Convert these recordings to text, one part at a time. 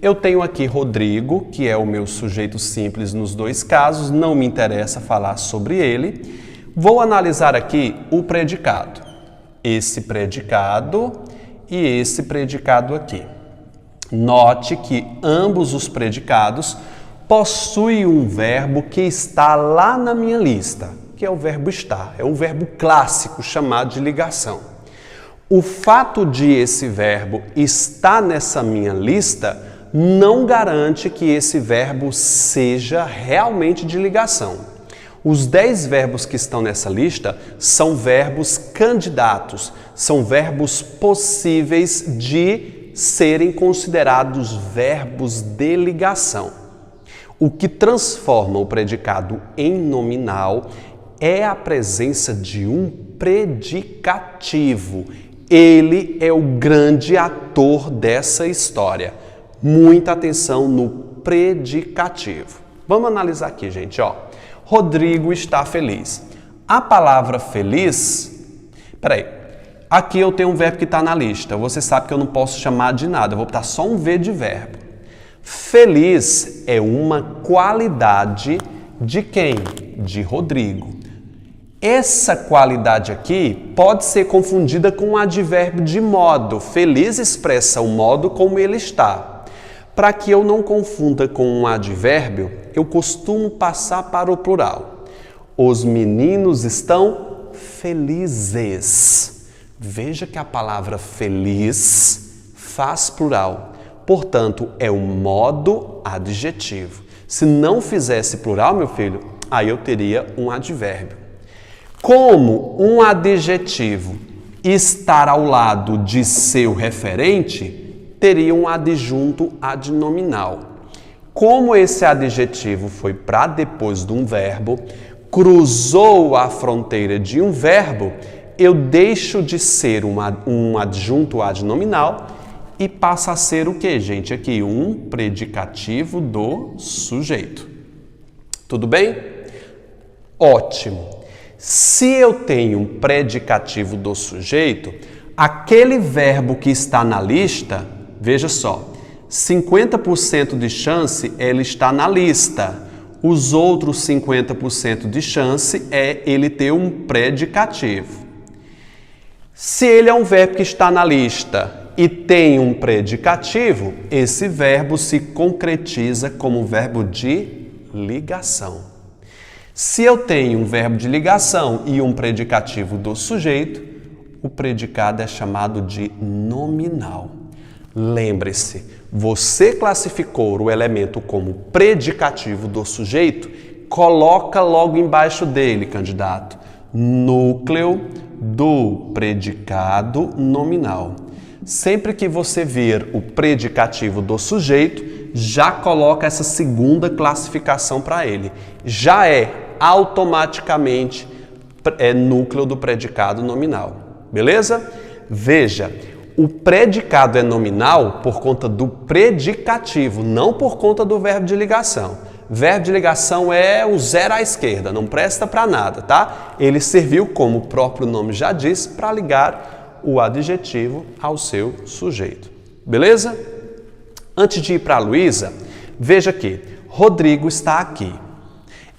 Eu tenho aqui Rodrigo, que é o meu sujeito simples nos dois casos, não me interessa falar sobre ele. Vou analisar aqui o predicado. Esse predicado e esse predicado aqui. Note que ambos os predicados possuem um verbo que está lá na minha lista, que é o verbo estar. É um verbo clássico chamado de ligação. O fato de esse verbo estar nessa minha lista não garante que esse verbo seja realmente de ligação. Os 10 verbos que estão nessa lista são verbos candidatos, são verbos possíveis de serem considerados verbos de ligação. O que transforma o predicado em nominal é a presença de um predicativo. Ele é o grande ator dessa história. Muita atenção no predicativo. Vamos analisar aqui, gente, ó. Rodrigo está feliz. A palavra feliz... Aqui eu tenho um verbo que está na lista. Você sabe que eu não posso chamar de nada. Eu vou botar só um V de verbo. Feliz é uma qualidade de quem? De Rodrigo. Essa qualidade aqui pode ser confundida com um advérbio de modo. Feliz expressa o modo como ele está. Para que eu não confunda com um advérbio, eu costumo passar para o plural. Os meninos estão felizes. Veja que a palavra feliz faz plural. Portanto, é um modo adjetivo. Se não fizesse plural, meu filho, aí eu teria um advérbio. Como um adjetivo estar ao lado de seu referente, teria um adjunto adnominal. Como esse adjetivo foi para depois de um verbo, cruzou a fronteira de um verbo, eu deixo de ser um adjunto adnominal e passa a ser o que, gente? Aqui, um predicativo do sujeito. Tudo bem? Ótimo. Se eu tenho um predicativo do sujeito, aquele verbo que está na lista, veja só, 50% de chance ele está na lista. Os outros 50% de chance é ele ter um predicativo. Se ele é um verbo que está na lista e tem um predicativo, esse verbo se concretiza como verbo de ligação. Se eu tenho um verbo de ligação e um predicativo do sujeito, o predicado é chamado de nominal. Lembre-se, você classificou o elemento como predicativo do sujeito, coloca logo embaixo dele, candidato, núcleo do predicado nominal. Sempre que você vir o predicativo do sujeito, já coloca essa segunda classificação para ele. Já é automaticamente núcleo do predicado nominal. Beleza? Veja, o predicado é nominal por conta do predicativo, não por conta do verbo de ligação. Verbo de ligação é o zero à esquerda, não presta para nada, tá? Ele serviu, como o próprio nome já diz, para ligar o adjetivo ao seu sujeito. Beleza? Antes de ir para a Luísa, veja que Rodrigo está aqui.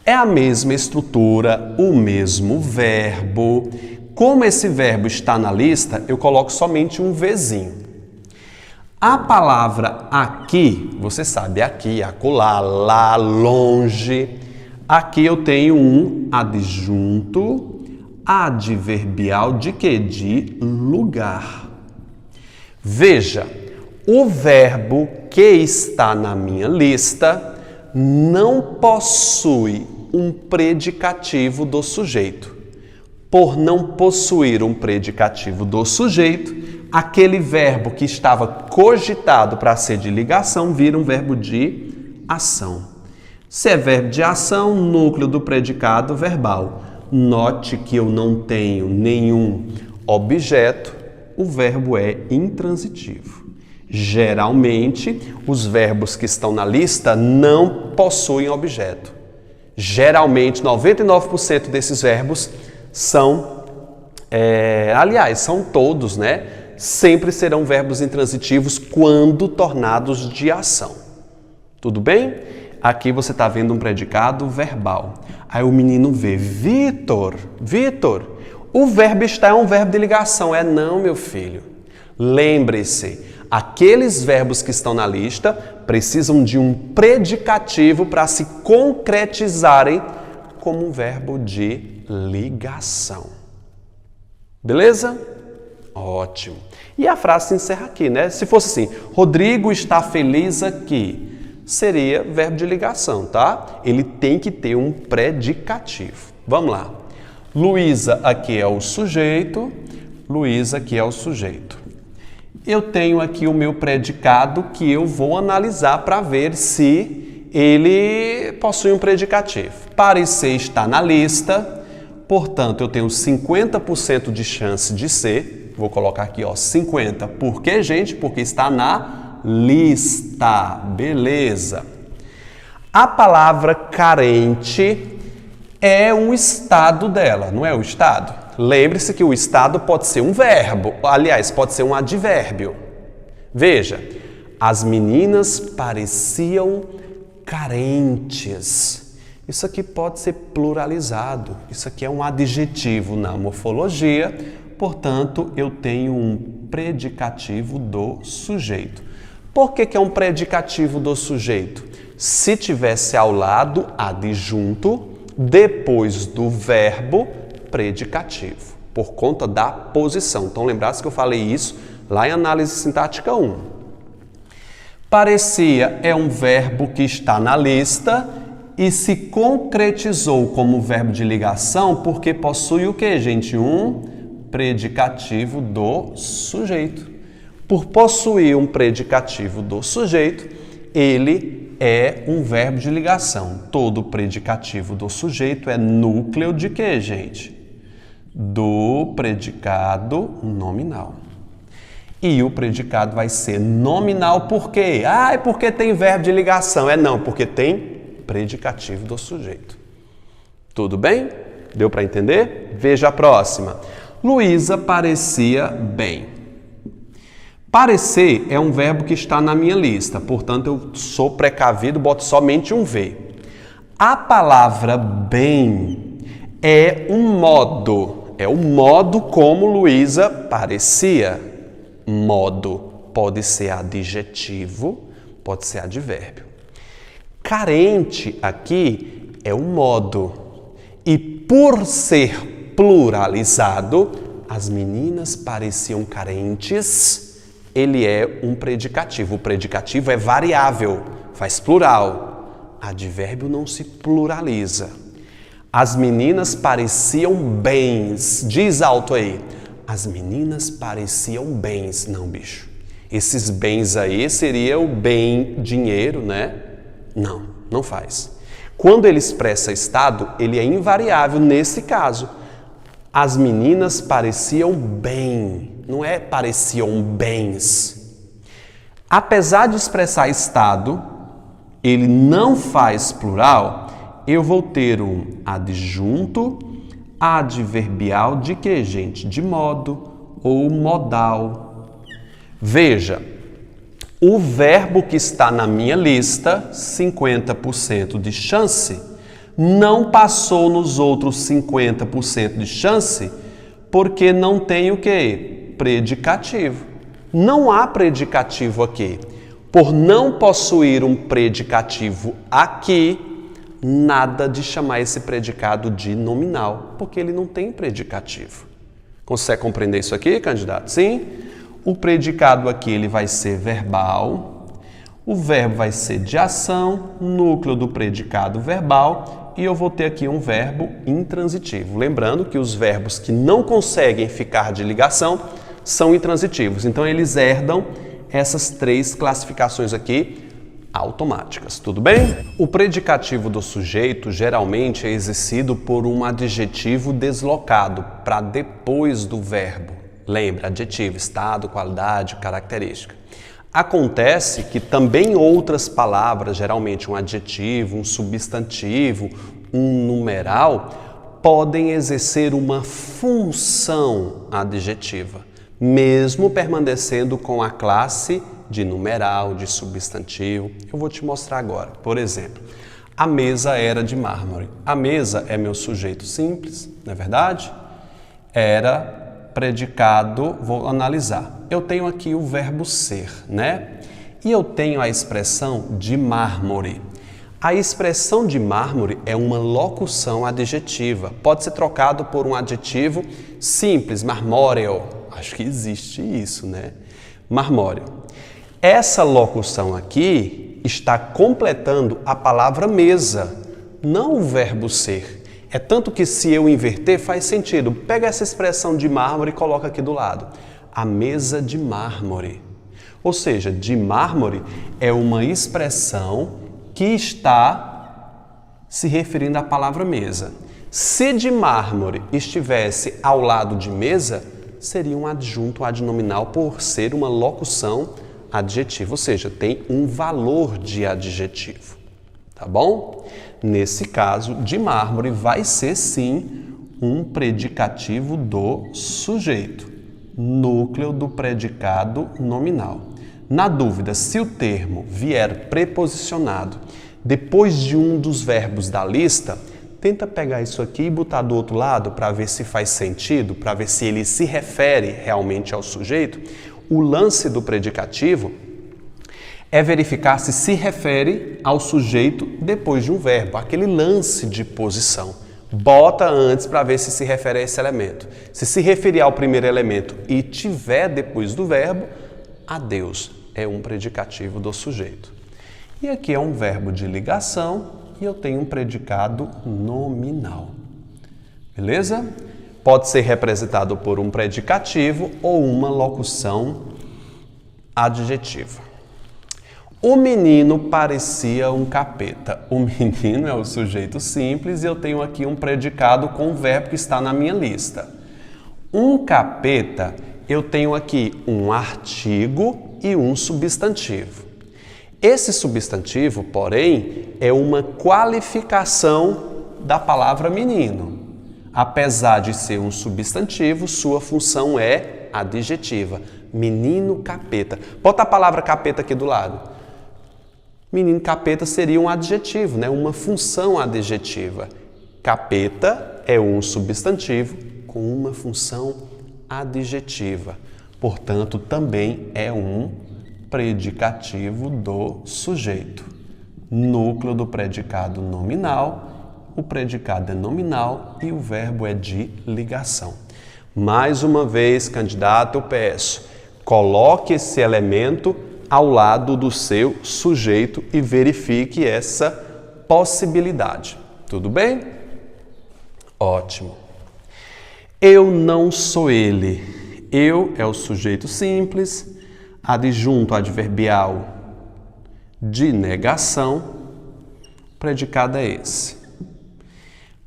É a mesma estrutura, o mesmo verbo. Como esse verbo está na lista, eu coloco somente um Vzinho. A palavra aqui, você sabe, aqui, acolá, lá, longe. Aqui eu tenho um adjunto adverbial de quê? De lugar. Veja, o verbo que está na minha lista não possui um predicativo do sujeito. Por não possuir um predicativo do sujeito, aquele verbo que estava cogitado para ser de ligação vira um verbo de ação. Se é verbo de ação, núcleo do predicado verbal. Note que eu não tenho nenhum objeto, o verbo é intransitivo. Geralmente, os verbos que estão na lista não possuem objeto. Geralmente, 99% desses verbos são, aliás, são todos, né? sempre serão verbos intransitivos quando tornados de ação. Tudo bem? Aqui você está vendo um predicado verbal. Aí o menino vê, Vitor, o verbo estar é um verbo de ligação. É não, meu filho. Lembre-se, aqueles verbos que estão na lista precisam de um predicativo para se concretizarem como um verbo de ligação. Beleza? Ótimo. E a frase se encerra aqui, né? Se fosse assim, Rodrigo está feliz aqui, seria verbo de ligação, tá? Ele tem que ter um predicativo. Vamos lá. Luísa aqui é o sujeito, Luísa aqui é o sujeito. Eu tenho aqui o meu predicado que eu vou analisar para ver se ele possui um predicativo. Parecer está na lista, portanto, eu tenho 50% de chance de ser. Vou colocar aqui, ó, 50. Por quê, gente? Porque está na lista. Beleza. A palavra carente é um estado dela, não é o estado? Lembre-se que o estado pode ser um verbo, aliás, pode ser um advérbio. Veja, as meninas pareciam carentes. Isso aqui pode ser pluralizado. Isso aqui é um adjetivo na morfologia, portanto, eu tenho um predicativo do sujeito. Por que é um predicativo do sujeito? Se tivesse ao lado adjunto, depois do verbo, predicativo, por conta da posição. Então, lembrasse que eu falei isso lá em análise sintática 1. Parecia é um verbo que está na lista e se concretizou como verbo de ligação porque possui o que, gente? Um predicativo do sujeito. Por possuir um predicativo do sujeito, ele é um verbo de ligação. Todo predicativo do sujeito é núcleo de quê, gente? Do predicado nominal. E o predicado vai ser nominal por quê? Ah, é porque tem verbo de ligação. É não, porque tem predicativo do sujeito. Tudo bem? Deu para entender? Veja a próxima. Luísa parecia bem. Parecer é um verbo que está na minha lista, portanto eu sou precavido, boto somente um V. A palavra bem é um modo. É o modo como Luísa parecia. Modo pode ser adjetivo, pode ser advérbio. Carente aqui é o modo. E por ser pluralizado, as meninas pareciam carentes, ele é um predicativo. O predicativo é variável, faz plural. Advérbio não se pluraliza. As meninas pareciam bens. Diz alto aí. As meninas pareciam bens. Não, bicho. Esses bens aí seria o bem dinheiro, né? Não, não faz. Quando ele expressa estado, ele é invariável nesse caso. As meninas pareciam bem. Não é pareciam bens. Apesar de expressar estado, ele não faz plural. Eu vou ter um adjunto adverbial de que, gente? De modo ou modal. Veja, o verbo que está na minha lista, 50% de chance, não passou nos outros 50% de chance porque não tem o quê? Predicativo. Não há predicativo aqui. Por não possuir um predicativo aqui, nada de chamar esse predicado de nominal, porque ele não tem predicativo. Consegue compreender isso aqui, candidato? Sim? O predicado aqui ele vai ser verbal, o verbo vai ser de ação, núcleo do predicado verbal, e eu vou ter aqui um verbo intransitivo. Lembrando que os verbos que não conseguem ficar de ligação são intransitivos. Então, eles herdam essas três classificações aqui automáticas, tudo bem? O predicativo do sujeito geralmente é exercido por um adjetivo deslocado para depois do verbo. Lembra, adjetivo, estado, qualidade, característica. Acontece que também outras palavras, geralmente um adjetivo, um substantivo, um numeral, podem exercer uma função adjetiva, mesmo permanecendo com a classe de numeral, de substantivo. Eu vou te mostrar agora. Por exemplo, a mesa era de mármore. A mesa é meu sujeito simples, não é verdade? Era predicado, vou analisar. Eu tenho aqui o verbo ser, né? E eu tenho a expressão de mármore. A expressão de mármore é uma locução adjetiva. Pode ser trocado por um adjetivo simples, marmóreo. Acho que existe isso, né? Marmóreo. Essa locução aqui está completando a palavra mesa, não o verbo ser. É tanto que se eu inverter faz sentido. Pega essa expressão de mármore e coloca aqui do lado. A mesa de mármore. Ou seja, de mármore é uma expressão que está se referindo à palavra mesa. Se de mármore estivesse ao lado de mesa, seria um adjunto adnominal por ser uma locução adjetiva, ou seja, tem um valor de adjetivo, tá bom? Nesse caso, de mármore vai ser sim um predicativo do sujeito, núcleo do predicado nominal. Na dúvida, se o termo vier preposicionado depois de um dos verbos da lista, tenta pegar isso aqui e botar do outro lado para ver se faz sentido, para ver se ele se refere realmente ao sujeito. O lance do predicativo é verificar se refere ao sujeito depois de um verbo, aquele lance de posição. Bota antes para ver se refere a esse elemento. Se referir ao primeiro elemento e tiver depois do verbo, adeus, é um predicativo do sujeito. E aqui é um verbo de ligação e eu tenho um predicado nominal. Beleza? Pode ser representado por um predicativo ou uma locução adjetiva. O menino parecia um capeta. O menino é o sujeito simples e eu tenho aqui um predicado com o verbo que está na minha lista. Um capeta, eu tenho aqui um artigo e um substantivo. Esse substantivo, porém, é uma qualificação da palavra menino. Apesar de ser um substantivo, sua função é adjetiva. Menino capeta. Bota a palavra capeta aqui do lado. Menino capeta seria um adjetivo, né? Uma função adjetiva. Capeta é um substantivo com uma função adjetiva. Portanto, também é um predicativo do sujeito. Núcleo do predicado nominal, o predicado é nominal e o verbo é de ligação. Mais uma vez, candidato, eu peço, coloque esse elemento ao lado do seu sujeito e verifique essa possibilidade. Tudo bem? Ótimo. Eu não sou ele. Eu é o sujeito simples, adjunto adverbial de negação, predicado é esse.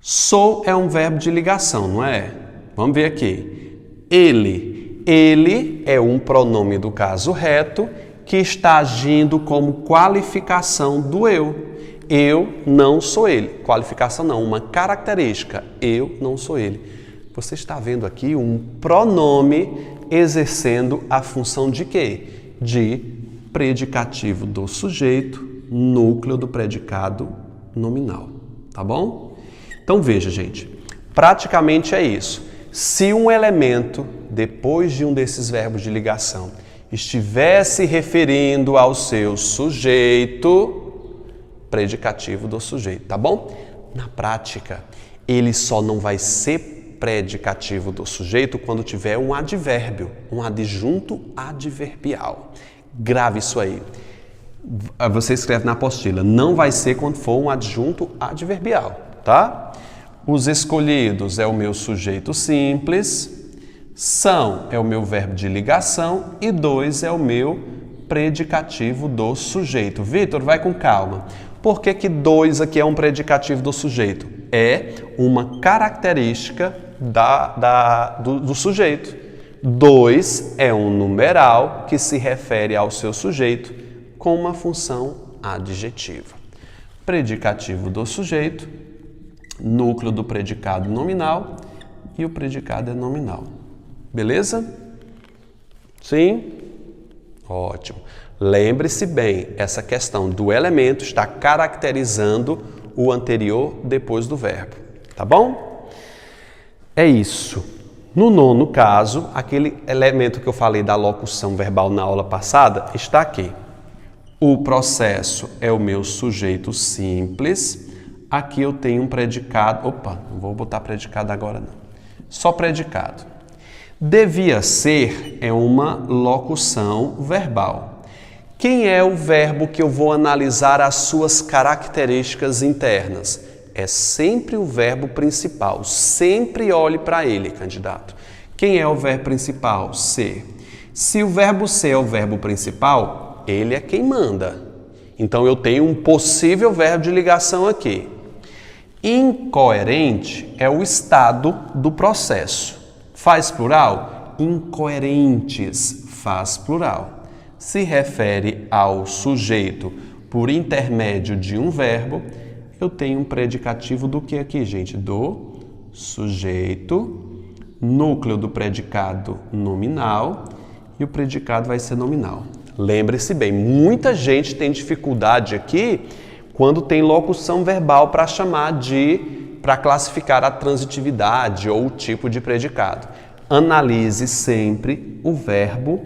Sou é um verbo de ligação, não é? Vamos ver aqui. Ele é um pronome do caso reto que está agindo como qualificação do eu. Eu não sou ele. Qualificação não, uma característica. Eu não sou ele. Você está vendo aqui um pronome exercendo a função de quê? De predicativo do sujeito, núcleo do predicado nominal. Tá bom? Então veja, gente. Praticamente é isso. Se um elemento, depois de um desses verbos de ligação, estivesse referindo ao seu sujeito, predicativo do sujeito, tá bom? Na prática, ele só não vai ser predicativo do sujeito quando tiver um advérbio, um adjunto adverbial. Grave isso aí. Você escreve na apostila, não vai ser quando for um adjunto adverbial, tá? Os escolhidos é o meu sujeito simples, são é o meu verbo de ligação e dois é o meu predicativo do sujeito. Vitor, vai com calma. Por que dois aqui é um predicativo do sujeito? É uma característica do sujeito. Dois é um numeral que se refere ao seu sujeito com uma função adjetiva. Predicativo do sujeito, núcleo do predicado nominal e o predicado é nominal. Beleza? Sim? Ótimo. Lembre-se bem, essa questão do elemento está caracterizando o anterior depois do verbo. Tá bom? É isso. No nono caso, aquele elemento que eu falei da locução verbal na aula passada está aqui. O processo é o meu sujeito simples. Aqui eu tenho um predicado. Opa, não vou botar predicado agora não. Só predicado. Devia ser é uma locução verbal. Quem é o verbo que eu vou analisar as suas características internas? É sempre o verbo principal. Sempre olhe para ele, candidato. Quem é o verbo principal? Ser. Se o verbo ser é o verbo principal, ele é quem manda. Então eu tenho um possível verbo de ligação aqui. Incoerente é o estado do processo. Faz plural? Incoerentes. Faz plural. Se refere ao sujeito por intermédio de um verbo, eu tenho um predicativo do que aqui, gente? Do sujeito, núcleo do predicado nominal e o predicado vai ser nominal. Lembre-se bem, muita gente tem dificuldade aqui quando tem locução verbal para para classificar a transitividade ou o tipo de predicado. Analise sempre o verbo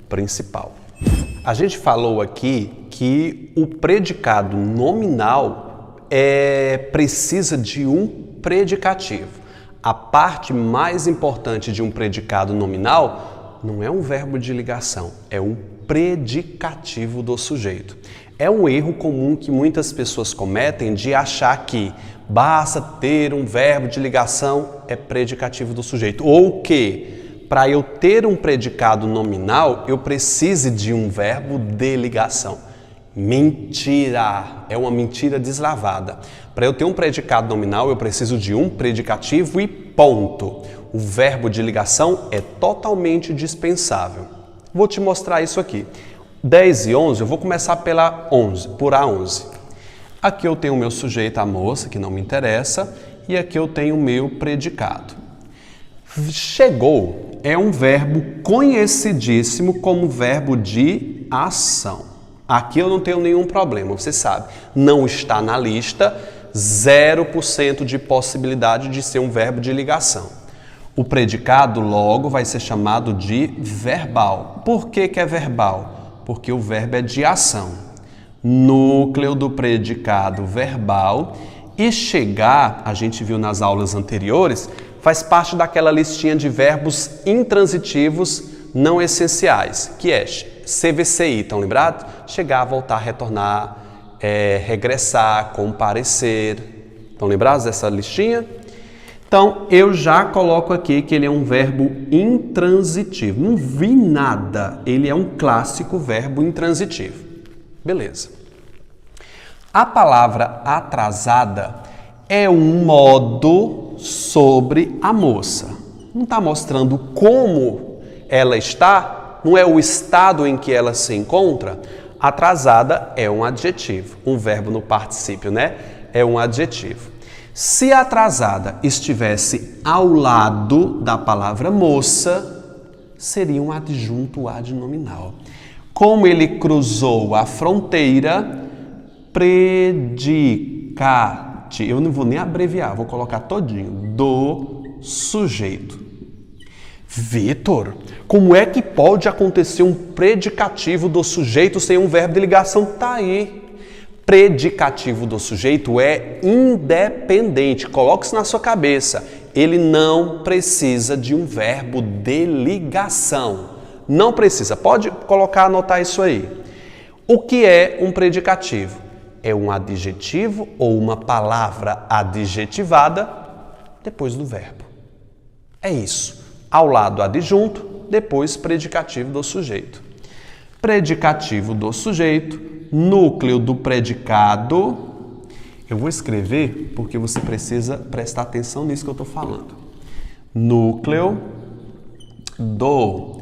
principal. A gente falou aqui que o predicado nominal precisa de um predicativo. A parte mais importante de um predicado nominal não é um verbo de ligação, é um predicativo do sujeito. É um erro comum que muitas pessoas cometem de achar que basta ter um verbo de ligação é predicativo do sujeito. Ou que, para eu ter um predicado nominal, eu precise de um verbo de ligação. Mentira! É uma mentira deslavada. Para eu ter um predicado nominal, eu preciso de um predicativo e ponto. O verbo de ligação é totalmente dispensável. Vou te mostrar isso aqui. 10 e 11, eu vou começar por A11. Aqui eu tenho o meu sujeito, a moça, que não me interessa, e aqui eu tenho o meu predicado. Chegou é um verbo conhecidíssimo como verbo de ação. Aqui eu não tenho nenhum problema, você sabe. Não está na lista, 0% de possibilidade de ser um verbo de ligação. O predicado logo vai ser chamado de verbal. Por que é verbal? Porque o verbo é de ação. Núcleo do predicado verbal e chegar, a gente viu nas aulas anteriores, faz parte daquela listinha de verbos intransitivos não essenciais, que é CVCI, estão lembrados? Chegar, voltar, retornar, regressar, comparecer. Estão lembrados dessa listinha? Então, eu já coloco aqui que ele é um verbo intransitivo. Não vi nada. Ele é um clássico verbo intransitivo. Beleza. A palavra atrasada é um modo sobre a moça. Não está mostrando como ela está, não é o estado em que ela se encontra. Atrasada é um adjetivo, um verbo no particípio, né? É um adjetivo. Se atrasada estivesse ao lado da palavra moça, seria um adjunto adnominal. Como ele cruzou a fronteira, predicativo, eu não vou nem abreviar, vou colocar todinho, do sujeito. Vitor, como é que pode acontecer um predicativo do sujeito sem um verbo de ligação? Tá aí. Predicativo do sujeito é independente. Coloque isso na sua cabeça. Ele não precisa de um verbo de ligação. Não precisa. Pode anotar isso aí. O que é um predicativo? É um adjetivo ou uma palavra adjetivada depois do verbo. É isso. Ao lado adjunto, depois predicativo do sujeito. Predicativo do sujeito, núcleo do predicado. Eu vou escrever porque você precisa prestar atenção nisso que eu estou falando. Núcleo do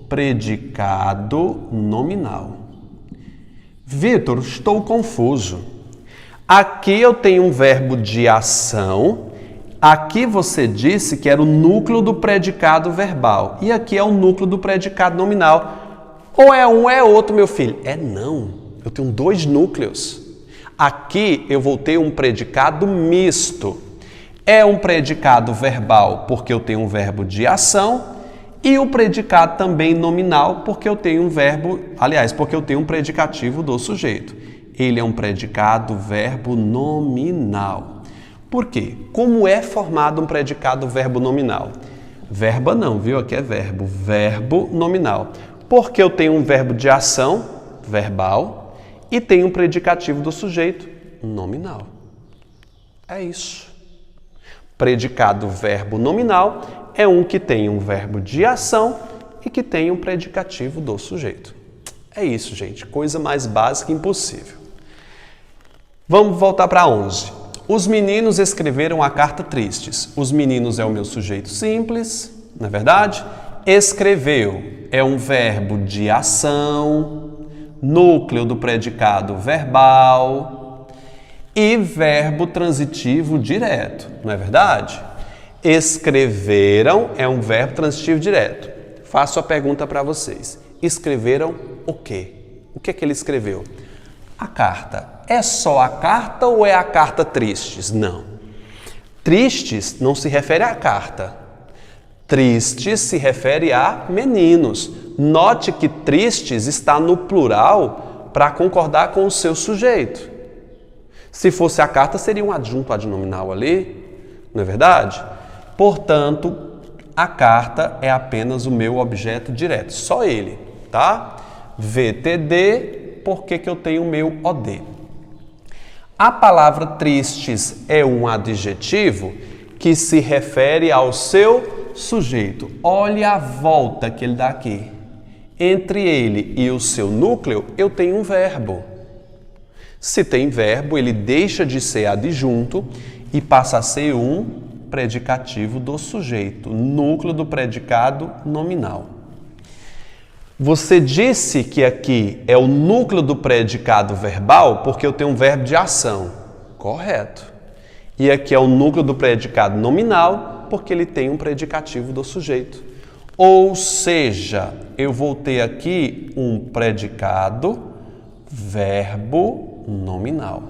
predicado nominal. Vitor, estou confuso. Aqui eu tenho um verbo de ação Aqui você disse que era o núcleo do predicado verbal. E aqui é o núcleo do predicado nominal. Ou é um ou é outro, meu filho? É não. Eu tenho dois núcleos. Aqui eu vou ter um predicado misto. É um predicado verbal porque eu tenho um verbo de ação e o predicado também nominal porque eu tenho um verbo, aliás, porque eu tenho um predicativo do sujeito. Ele é um predicado verbo nominal. Por quê? Como é formado um predicado verbo nominal? Verba não, viu? Aqui é verbo. Verbo nominal. Porque eu tenho um verbo de ação, verbal, e tenho um predicativo do sujeito, nominal. É isso. Predicado verbo nominal é um que tem um verbo de ação e que tem um predicativo do sujeito. É isso, gente. Coisa mais básica impossível. Vamos voltar para 11. Os meninos escreveram a carta tristes. Os meninos é o meu sujeito simples, não é verdade? Escreveu é um verbo de ação, núcleo do predicado verbal e verbo transitivo direto, não é verdade? Escreveram é um verbo transitivo direto. Faço a pergunta para vocês. Escreveram o quê? O que é que ele escreveu? A carta. É só a carta ou é a carta tristes? Não. Tristes não se refere à carta. Tristes se refere a meninos. Note que tristes está no plural para concordar com o seu sujeito. Se fosse a carta, seria um adjunto adnominal ali, não é verdade? Portanto, a carta é apenas o meu objeto direto, só ele, tá? VTD, porque que eu tenho o meu OD. A palavra tristes é um adjetivo que se refere ao seu sujeito. Olha a volta que ele dá aqui. Entre ele e o seu núcleo, eu tenho um verbo. Se tem verbo, ele deixa de ser adjunto e passa a ser um predicativo do sujeito, núcleo do predicado nominal. Você disse que aqui é o núcleo do predicado verbal porque eu tenho um verbo de ação. Correto. E aqui é o núcleo do predicado nominal porque ele tem um predicativo do sujeito. Ou seja, eu vou ter aqui um predicado verbo nominal.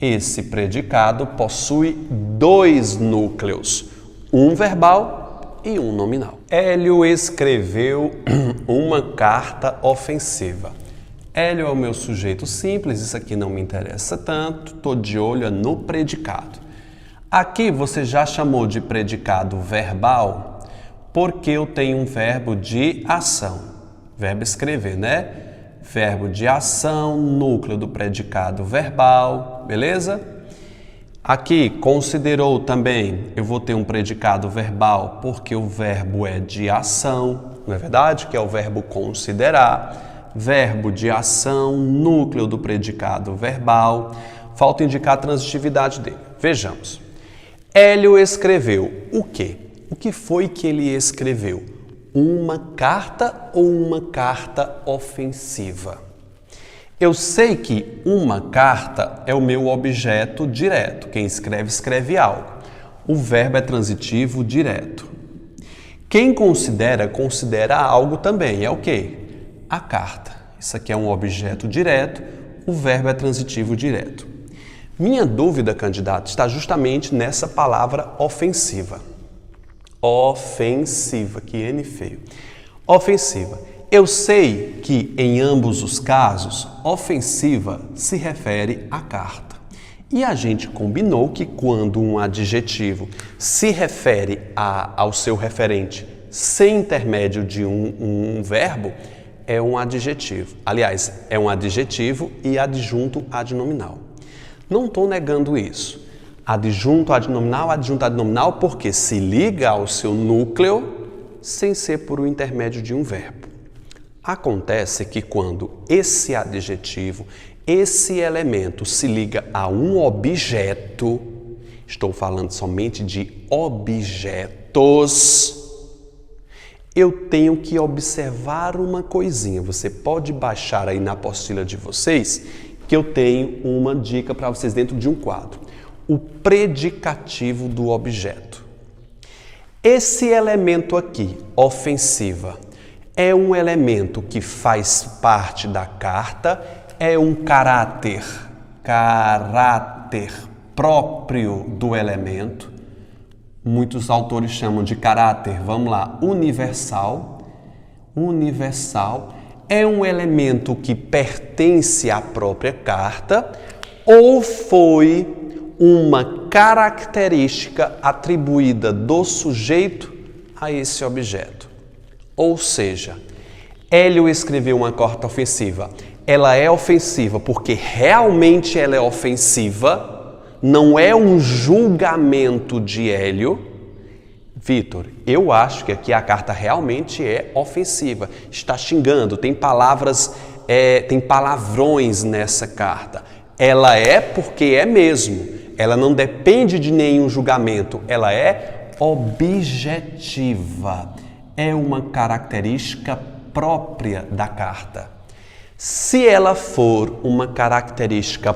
Esse predicado possui dois núcleos, um verbal e um nominal. Hélio escreveu uma carta ofensiva. Hélio é o meu sujeito simples, isso aqui não me interessa tanto, estou de olho no predicado. Aqui você já chamou de predicado verbal porque eu tenho um verbo de ação, verbo escrever, né? Verbo de ação, núcleo do predicado verbal, beleza? Aqui, considerou também, eu vou ter um predicado verbal porque o verbo é de ação, não é verdade? Que é o verbo considerar. Verbo de ação, núcleo do predicado verbal. Falta indicar a transitividade dele. Vejamos. Hélio escreveu o quê? O que foi que ele escreveu? Uma carta ou uma carta ofensiva? Eu sei que uma carta é o meu objeto direto. Quem escreve, escreve algo. O verbo é transitivo direto. Quem considera, considera algo também. É o quê? A carta. Isso aqui é um objeto direto. O verbo é transitivo direto. Minha dúvida, candidato, está justamente nessa palavra ofensiva. Ofensiva, que N feio. Ofensiva. Eu sei que em ambos os casos, ofensiva se refere à carta. E a gente combinou que quando um adjetivo se refere ao seu referente sem intermédio de um verbo, é um adjetivo. Aliás, é um adjetivo e adjunto adnominal. Não estou negando isso. Adjunto adnominal, porque se liga ao seu núcleo sem ser por o intermédio de um verbo. Acontece que quando esse adjetivo, esse elemento se liga a um objeto, estou falando somente de objetos, eu tenho que observar uma coisinha. Você pode baixar aí na apostila de vocês que eu tenho uma dica para vocês dentro de um quadro. o predicativo do objeto. Esse elemento aqui, ofensiva, é um elemento que faz parte da carta, é um caráter próprio do elemento. Muitos autores chamam de caráter, vamos lá, universal. Universal é um elemento que pertence à própria carta ou foi uma característica atribuída do sujeito a esse objeto. Ou seja, Hélio escreveu uma carta ofensiva. Ela é ofensiva porque realmente ela é ofensiva, não é um julgamento de Hélio. Vitor, eu acho que aqui a carta realmente é ofensiva. Está xingando, tem palavras, tem palavrões nessa carta. Ela é porque é mesmo. Ela não depende de nenhum julgamento. Ela é objetiva. É uma característica própria da carta. Se ela for uma característica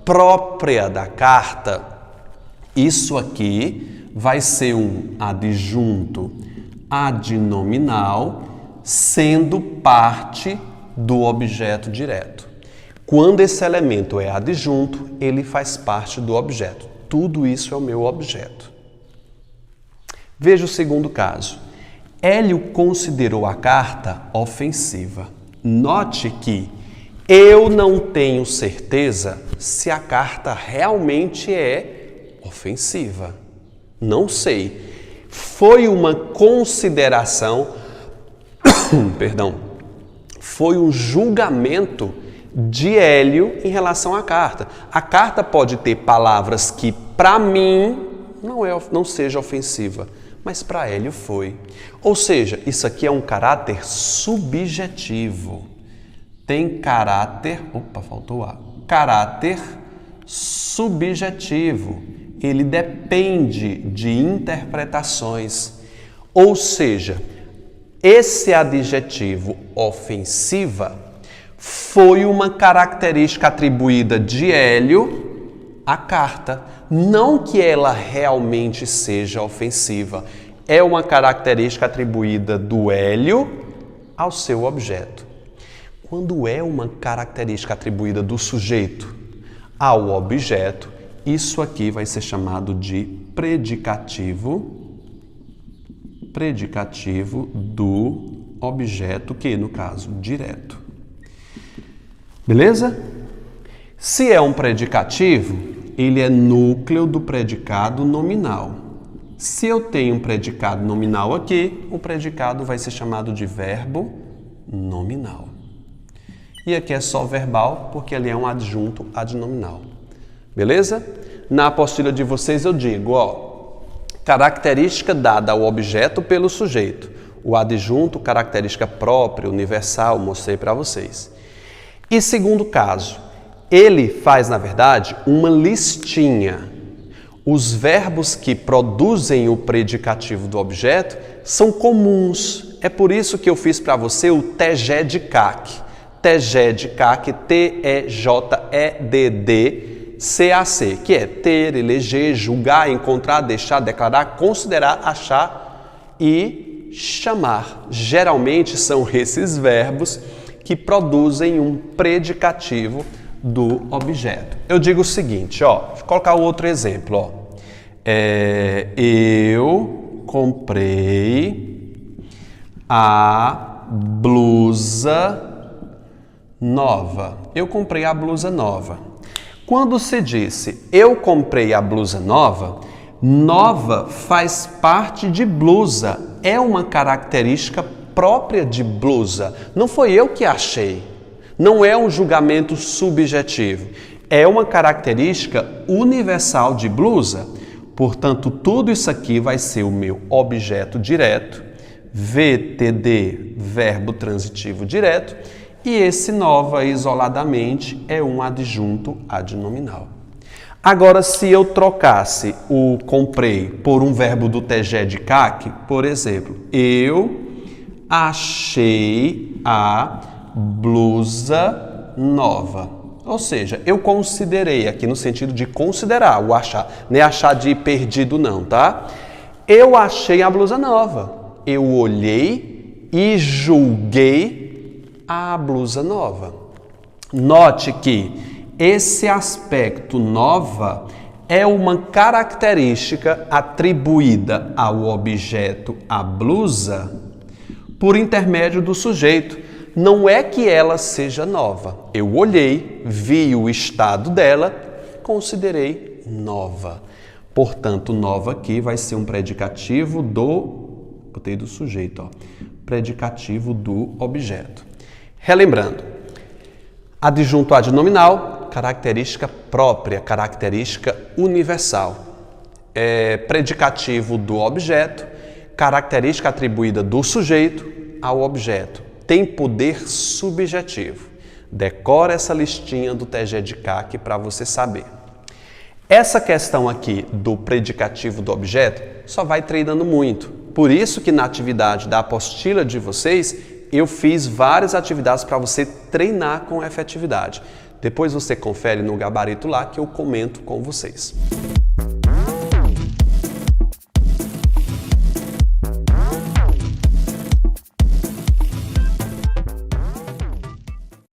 própria da carta, isso aqui vai ser um adjunto adnominal, sendo parte do objeto direto. Quando esse elemento é adjunto, ele faz parte do objeto. Tudo isso é o meu objeto. Veja o segundo caso. Hélio considerou a carta ofensiva. Note que eu não tenho certeza se a carta realmente é ofensiva. Não sei. Foi uma consideração, foi um julgamento de Hélio em relação à carta. A carta pode ter palavras que para mim não seja ofensiva, mas para Hélio foi. Ou seja, isso aqui é um caráter subjetivo. Tem caráter, caráter subjetivo. Ele depende de interpretações. Ou seja, esse adjetivo ofensiva foi uma característica atribuída de Hélio à carta. Não que ela realmente seja ofensiva. É uma característica atribuída do Hélio ao seu objeto. Quando é uma característica atribuída do sujeito ao objeto, isso aqui vai ser chamado de predicativo do objeto, que no caso, direto. Beleza? Se é um predicativo, ele é núcleo do predicado nominal. Se eu tenho um predicado nominal aqui, o predicado vai ser chamado de verbo nominal. E aqui é só verbal, porque ali é um adjunto adnominal. Beleza? Na apostila de vocês eu digo, característica dada ao objeto pelo sujeito. O adjunto, característica própria, universal, mostrei para vocês. E segundo caso, ele faz, na verdade, uma listinha. Os verbos que produzem o predicativo do objeto são comuns. É por isso que eu fiz para você o TEJED-CAC. TEJED-CAC, TEJEDD-CAC, que é ter, eleger, julgar, encontrar, deixar, declarar, considerar, achar e chamar. Geralmente são esses verbos que produzem um predicativo do objeto. Eu digo o seguinte, vou colocar outro exemplo. Eu comprei a blusa nova. Eu comprei a blusa nova. Quando se disse eu comprei a blusa nova, nova faz parte de blusa. É uma característica própria de blusa. Não foi eu que achei. Não é um julgamento subjetivo. É uma característica universal de blusa. Portanto, tudo isso aqui vai ser o meu objeto direto, VTD, verbo transitivo direto, e esse nova, isoladamente, é um adjunto adnominal. Agora, se eu trocasse o comprei por um verbo do TEJED-CAC, por exemplo, eu achei a blusa nova. Ou seja, eu considerei aqui no sentido de considerar, o achar, não é achar de perdido não, tá? Eu achei a blusa nova. Eu olhei e julguei a blusa nova. Note que esse aspecto nova é uma característica atribuída ao objeto, a blusa, por intermédio do sujeito. Não é que ela seja nova. Eu olhei, vi o estado dela, considerei nova. Portanto, nova aqui vai ser um predicativo botei do sujeito, ó. Predicativo do objeto. Relembrando, adjunto adnominal, característica própria, característica universal. Predicativo do objeto, característica atribuída do sujeito ao objeto. Tem poder subjetivo. Decora essa listinha do TG de CAC para você saber. Essa questão aqui do predicativo do objeto só vai treinando muito. Por isso que na atividade da apostila de vocês, eu fiz várias atividades para você treinar com efetividade. Depois você confere no gabarito lá que eu comento com vocês.